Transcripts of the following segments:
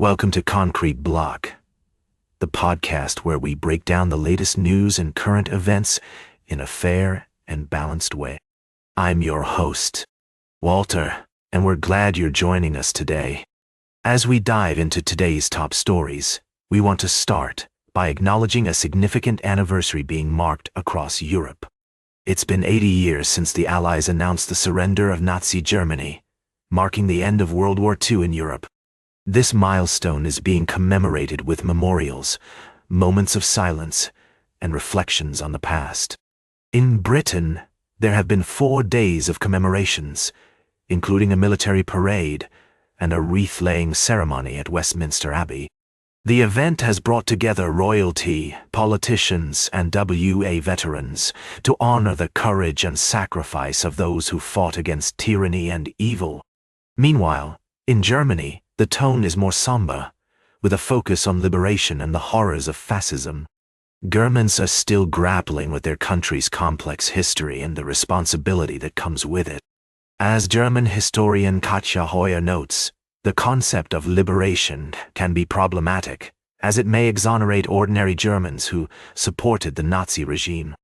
Welcome to Concrete Block, the podcast where we break down the latest news and current events in a fair and balanced way. I'm your host, Walter, and we're glad you're joining us today. As we dive into today's top stories, we want to start by acknowledging a significant anniversary being marked across Europe. It's been 80 years since the Allies announced the surrender of Nazi Germany, marking the end of World War II in Europe. This milestone is being commemorated with memorials, moments of silence, and reflections on the past. In Britain, there have been 4 days of commemorations, including a military parade and a wreath-laying ceremony at Westminster Abbey. The event has brought together royalty, politicians, and WWII veterans to honor the courage and sacrifice of those who fought against tyranny and evil. Meanwhile, in Germany, the tone is more somber, with a focus on liberation and the horrors of fascism. Germans are still grappling with their country's complex history and the responsibility that comes with it. As German historian Katja Hoyer notes, the concept of liberation can be problematic, as it may exonerate ordinary Germans who supported the Nazi regime.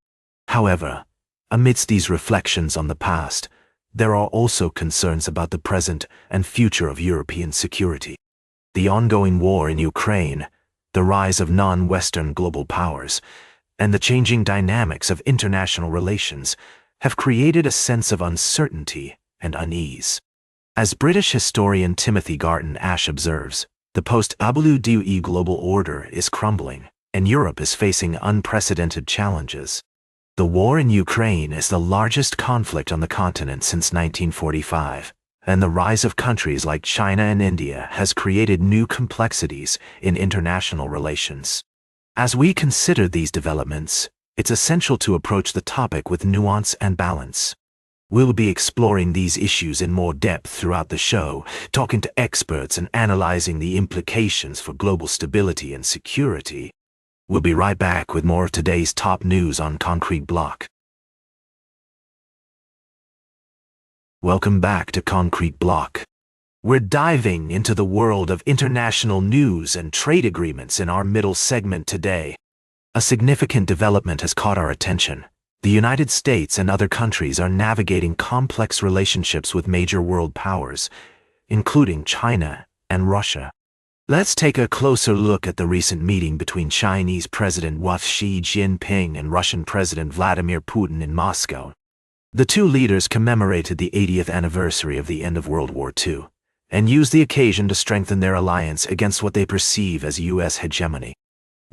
However, amidst these reflections on the past, there are also concerns about the present and future of European security. The ongoing war in Ukraine, the rise of non-Western global powers, and the changing dynamics of international relations have created a sense of uncertainty and unease. As British historian Timothy Garton Ash observes, the post-WWII global order is crumbling, and Europe is facing unprecedented challenges. The war in Ukraine is the largest conflict on the continent since 1945, and the rise of countries like China and India has created new complexities in international relations. As we consider these developments, it's essential to approach the topic with nuance and balance. We'll be exploring these issues in more depth throughout the show, talking to experts and analyzing the implications for global stability and security. We'll be right back with more of today's top news on Concrete Block. Welcome back to Concrete Block. We're diving into the world of international news and trade agreements in our middle segment today. A significant development has caught our attention. The United States and other countries are navigating complex relationships with major world powers, including China and Russia. Let's take a closer look at the recent meeting between Chinese President Xi Jinping and Russian President Vladimir Putin in Moscow. The two leaders commemorated the 80th anniversary of the end of World War II and used the occasion to strengthen their alliance against what they perceive as U.S. hegemony.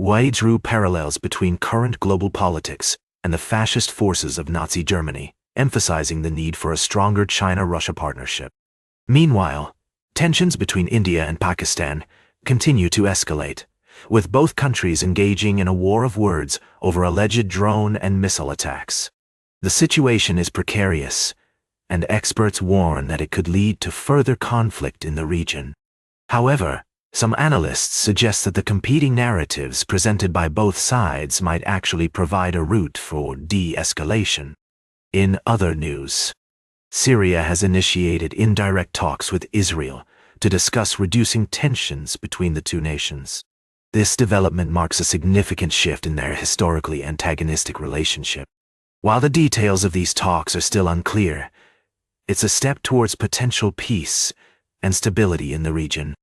Xi drew parallels between current global politics and the fascist forces of Nazi Germany, emphasizing the need for a stronger China-Russia partnership. Meanwhile, tensions between India and Pakistan continue to escalate, with both countries engaging in a war of words over alleged drone and missile attacks. The situation is precarious, and experts warn that it could lead to further conflict in the region. However, some analysts suggest that the competing narratives presented by both sides might actually provide a route for de-escalation. In other news, Syria has initiated indirect talks with Israel to discuss reducing tensions between the two nations. This development marks a significant shift in their historically antagonistic relationship. While the details of these talks are still unclear, it's a step towards potential peace and stability in the region.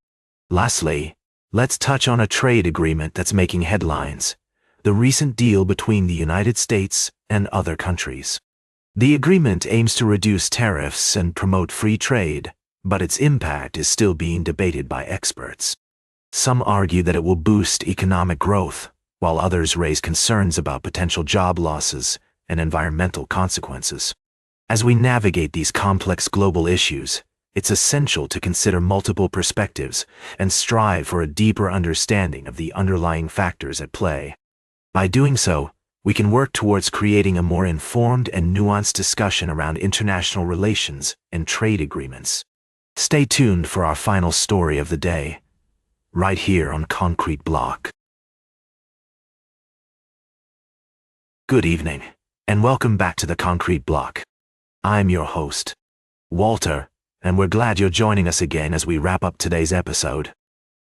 Lastly, let's touch on a trade agreement that's making headlines: the recent deal between the United States and other countries. The agreement aims to reduce tariffs and promote free trade, but its impact is still being debated by experts. Some argue that it will boost economic growth, while others raise concerns about potential job losses and environmental consequences. As we navigate these complex global issues, it's essential to consider multiple perspectives and strive for a deeper understanding of the underlying factors at play. By doing so, we can work towards creating a more informed and nuanced discussion around international relations and trade agreements. Stay tuned for our final story of the day, right here on Concrete Block. Good evening, and welcome back to the Concrete Block. I'm your host, Walter, and we're glad you're joining us again as we wrap up today's episode.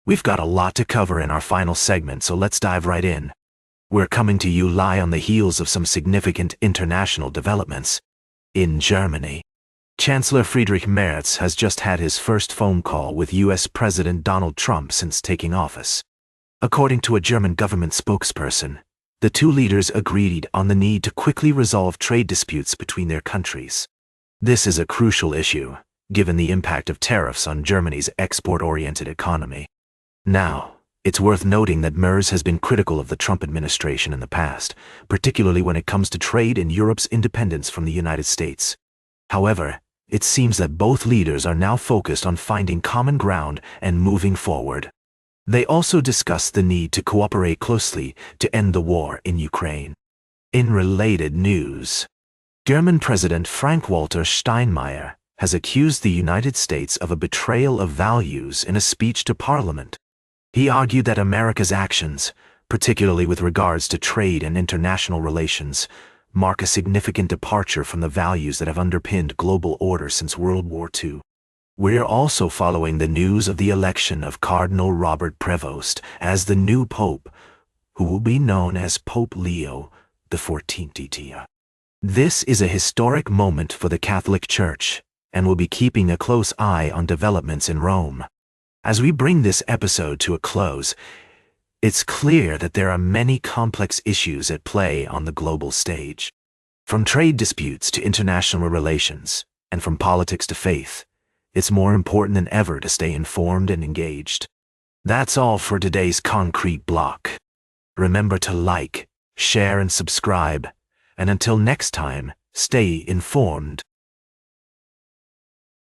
We've got a lot to cover in our final segment, so let's dive right in. We're coming to you live on the heels of some significant international developments. In Germany, Chancellor Friedrich Merz has just had his first phone call with U.S. President Donald Trump since taking office. According to a German government spokesperson, the two leaders agreed on the need to quickly resolve trade disputes between their countries. This is a crucial issue, given the impact of tariffs on Germany's export-oriented economy. Now, it's worth noting that Merz has been critical of the Trump administration in the past, particularly when it comes to trade and Europe's independence from the United States. However, it seems that both leaders are now focused on finding common ground and moving forward. They also discussed the need to cooperate closely to end the war in Ukraine. In related news, German President Frank-Walter Steinmeier has accused the United States of a betrayal of values in a speech to Parliament. He argued that America's actions, particularly with regards to trade and international relations, mark a significant departure from the values that have underpinned global order since World War II. We're also following the news of the election of Cardinal Robert Prevost as the new Pope, who will be known as Pope Leo XIV. This is a historic moment for the Catholic Church, and we'll be keeping a close eye on developments in Rome. As we bring this episode to a close, it's clear that there are many complex issues at play on the global stage. From trade disputes to international relations, and from politics to faith, it's more important than ever to stay informed and engaged. That's all for today's Concrete Block. Remember to like, share, and subscribe. And until next time, stay informed.